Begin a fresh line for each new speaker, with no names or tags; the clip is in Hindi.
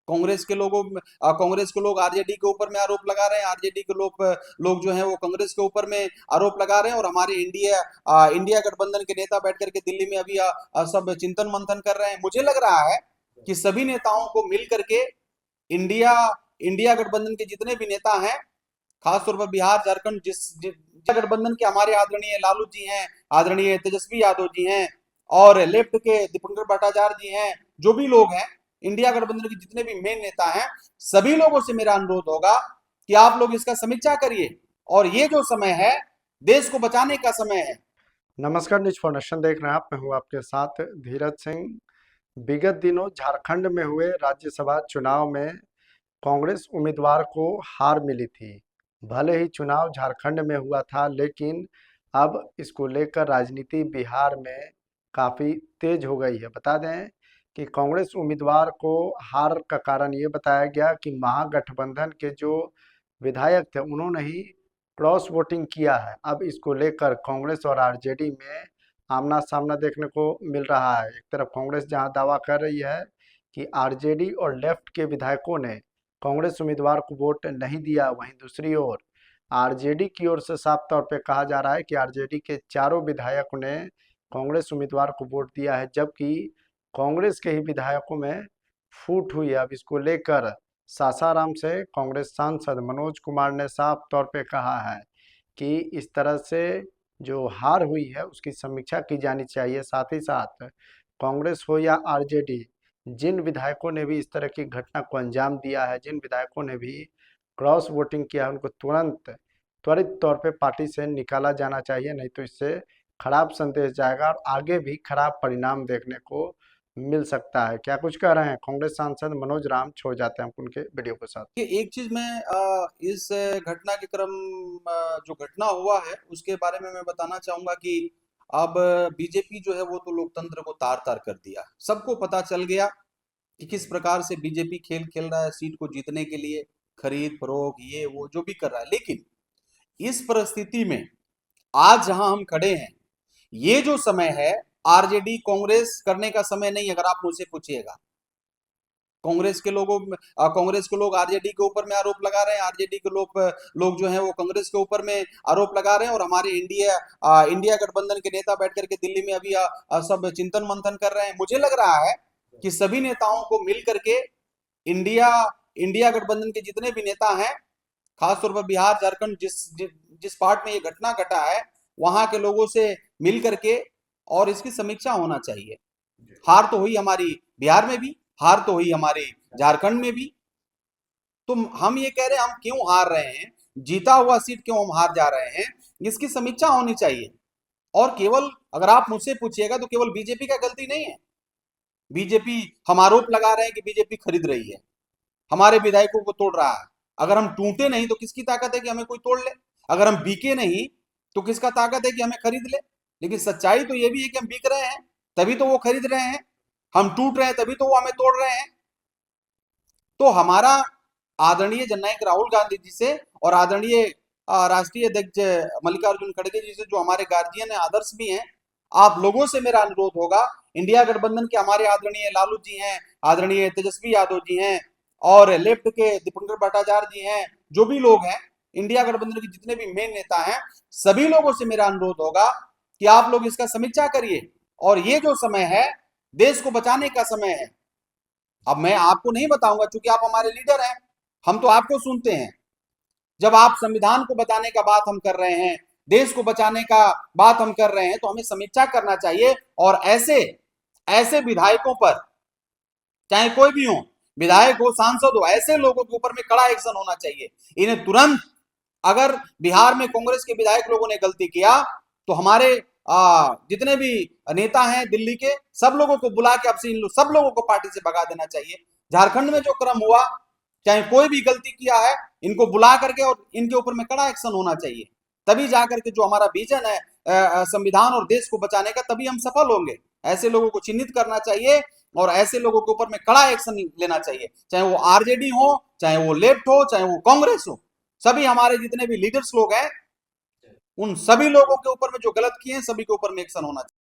कांग्रेस के लोग आरजेडी के ऊपर में आरोप लगा रहे हैं, आरजेडी के लोग जो हैं वो कांग्रेस के ऊपर में आरोप लगा रहे हैं, और हमारे इंडिया गठबंधन के नेता बैठ करके दिल्ली में अभी सब चिंतन मंथन कर रहे हैं। मुझे लग रहा है कि सभी नेताओं को मिल करके इंडिया इंडिया गठबंधन के जितने भी नेता हैं, खासतौर पर बिहार झारखंड जिस गठबंधन के हमारे आदरणीय लालू जी हैं, आदरणीय तेजस्वी यादव जी हैं, और लेफ्ट के दीपंकर भट्टाचार्य जी हैं, जो भी लोग हैं इंडिया गठबंधन के जितने भी मेन नेता हैं, सभी लोगों से मेरा अनुरोध होगा कि आप लोग इसका समीक्षा करिए, और ये जो समय है देश को बचाने का समय है।
नमस्कार, न्यूज फॉर नेशन देख रहे हैं आप। मैं हूं आपके साथ धीरज सिंह। विगत दिनों झारखंड में हुए राज्यसभा चुनाव में कांग्रेस उम्मीदवार को हार मिली थी। भले ही चुनाव झारखंड में हुआ था, लेकिन अब इसको लेकर राजनीति बिहार में काफ़ी तेज हो गई है। बता दें कि कांग्रेस उम्मीदवार को हार का कारण ये बताया गया कि महागठबंधन के जो विधायक थे उन्होंने ही क्रॉस वोटिंग किया है। अब इसको लेकर कांग्रेस और आरजेडी में आमना सामना देखने को मिल रहा है। एक तरफ कांग्रेस जहां दावा कर रही है कि आरजेडी और लेफ्ट के विधायकों ने कांग्रेस उम्मीदवार को वोट नहीं दिया, वहीं दूसरी ओर आरजेडी की ओर से साफ तौर पे कहा जा रहा है कि आरजेडी के चारों विधायकों ने कांग्रेस उम्मीदवार को वोट दिया है, जबकि कांग्रेस के ही विधायकों में फूट हुई है। अब इसको लेकर सासाराम से कांग्रेस सांसद मनोज कुमार ने साफ तौर पे कहा है कि इस तरह से जो हार हुई है उसकी समीक्षा की जानी चाहिए। साथ ही साथ कांग्रेस हो या आरजेडी, जिन विधायकों ने भी इस तरह की घटना को अंजाम दिया है, जिन विधायकों ने भी क्रॉस वोटिंग किया है, उनको त्वरित तौर पे पार्टी से निकाला जाना चाहिए, नहीं तो इससे खराब संदेश जाएगा और आगे भी खराब परिणाम देखने को मिल सकता है। क्या कुछ कह रहे हैं कांग्रेस सांसद मनोज राम? छोड़ जाते हैं हम उनके वीडियो के साथ।
कि एक चीज मैं इस घटना के क्रम जो घटना हुआ है उसके बारे में मैं बताना चाहूंगा कि अब बीजेपी जो है वो तो लोकतंत्र को तार तार कर दिया। सबको पता चल गया कि किस प्रकार से बीजेपी खेल खेल रहा है सीट को जीतने के लिए, खरीद फरोख्त ये वो जो भी कर रहा है। लेकिन इस परिस्थिति में आज जहां हम खड़े हैं, ये जो समय है आरजेडी कांग्रेस करने का समय नहीं। अगर आप मुझसे पूछिएगा, कांग्रेस के लोग आरजेडी के ऊपर में आरोप लगा रहे हैं, आरजेडी के लोग जो हैं वो कांग्रेस के ऊपर में आरोप लगा रहे हैं, और हमारे इंडिया गठबंधन के नेता बैठ करके दिल्ली में अभी सब चिंतन मंथन कर रहे हैं। मुझे लग रहा है कि सभी नेताओं को मिल करके इंडिया इंडिया गठबंधन के जितने भी नेता हैं, खासतौर पर बिहार झारखंड जिस पार्ट में ये घटना घटा है, वहां के लोगों से मिल करके और इसकी समीक्षा होना चाहिए। हार तो हुई हमारी बिहार में भी, हार तो हुई हमारे झारखंड में भी। तो हम ये कह रहे हैं हम क्यों हार रहे हैं, जीता हुआ सीट क्यों हम हार जा रहे हैं, इसकी समीक्षा होनी चाहिए। और केवल अगर आप मुझसे पूछिएगा तो केवल बीजेपी का गलती नहीं है। बीजेपी, हम आरोप लगा रहे हैं कि बीजेपी खरीद रही है, हमारे विधायकों को तोड़ रहा है। अगर हम टूटे नहीं तो किसकी ताकत है कि हमें कोई तोड़ ले? अगर हम बिके नहीं तो किसका ताकत है कि हमें खरीद ले? लेकिन सच्चाई तो ये भी है कि हम बिक रहे हैं तभी तो वो खरीद रहे हैं, हम टूट रहे हैं तभी तो वो हमें तोड़ रहे हैं। तो हमारा आदरणीय जननायक राहुल गांधी जी से और आदरणीय राष्ट्रीय अध्यक्ष मल्लिकार्जुन खड़गे जी से, जो हमारे गार्जियन है, आदर्श भी हैं, आप लोगों से मेरा अनुरोध होगा, इंडिया गठबंधन के हमारे आदरणीय लालू जी हैं, आदरणीय तेजस्वी यादव जी हैं, और लेफ्ट के दीपंकर भट्टाचार्य जी हैं, जो भी लोग हैं इंडिया गठबंधन के जितने भी मेन नेता हैं, सभी लोगों से मेरा अनुरोध होगा कि आप लोग इसका समीक्षा करिए, और ये जो समय है देश को बचाने का समय है। अब मैं आपको नहीं बताऊंगा क्योंकि आप हमारे लीडर हैं, हम तो आपको सुनते हैं। जब आप संविधान को बताने का बात हम कर रहे हैं, देश को बचाने का बात हम कर रहे हैं, तो हमें समीक्षा करना चाहिए, और ऐसे ऐसे विधायकों पर, चाहे कोई भी हो, विधायक हो, सांसद हो, ऐसे लोगों के ऊपर में कड़ा एक्शन होना चाहिए। इन्हें तुरंत, अगर बिहार में कांग्रेस के विधायक लोगों ने गलती किया तो हमारे जितने भी नेता हैं दिल्ली के, सब लोगों को बुला के अब से सब लोगों को पार्टी से भगा देना चाहिए। झारखंड में जो क्रम हुआ, चाहे कोई भी गलती किया है, इनको बुला करके और इनके ऊपर में कड़ा एक्शन होना चाहिए। तभी जाकर के जो हमारा विजन है संविधान और देश को बचाने का, तभी हम सफल होंगे। ऐसे लोगों को चिन्हित करना चाहिए और ऐसे लोगों के ऊपर में कड़ा एक्शन लेना चाहिए, चाहे वो आरजेडी हो, चाहे वो लेफ्ट हो, चाहे वो कांग्रेस हो। सभी हमारे जितने भी लीडर्स लोग हैं, उन सभी लोगों के ऊपर में जो गलत किए हैं, सभी के ऊपर में एक्शन होना चाहिए।